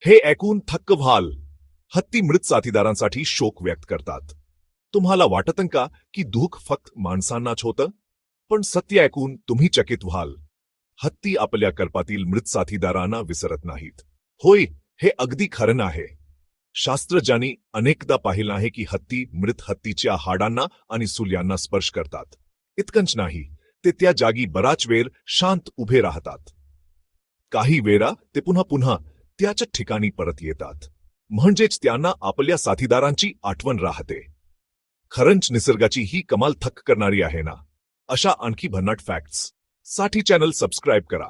हे ऐकून थक्क व्हाल. हत्ती मृत साथीदारांसाठी शोक व्यक्त करतात. तुम्हाला वाटतं का की दुःख फक्त माणसांनाच होतं? पण सत्य ऐकून तुम्ही चकित व्हाल. हत्ती आपल्या कल्पातील मृत साथीदारांना विसरत नाहीत. होय, हे अगदी खरं आहे. शास्त्रज्ञांनी अनेकदा पाहिलं आहे की हत्ती मृत हत्तीच्या हाडांना आणि सुल्यांना स्पर्श करतात. इतकंच नाही, ते त्या जागी बराच वेळ शांत उभे राहतात. काही वेळा ते पुन्हा पुन्हा त्याच ठिकाणी परत येतात. म्हणजेच त्यांना आपल्या साथीदारांची आठवण राहते. खरंच निसर्गाची ही कमाल थक्क करणारी आहे ना. अशा आणखी भन्नाट फॅक्ट्स साठी चॅनल सबस्क्राईब करा.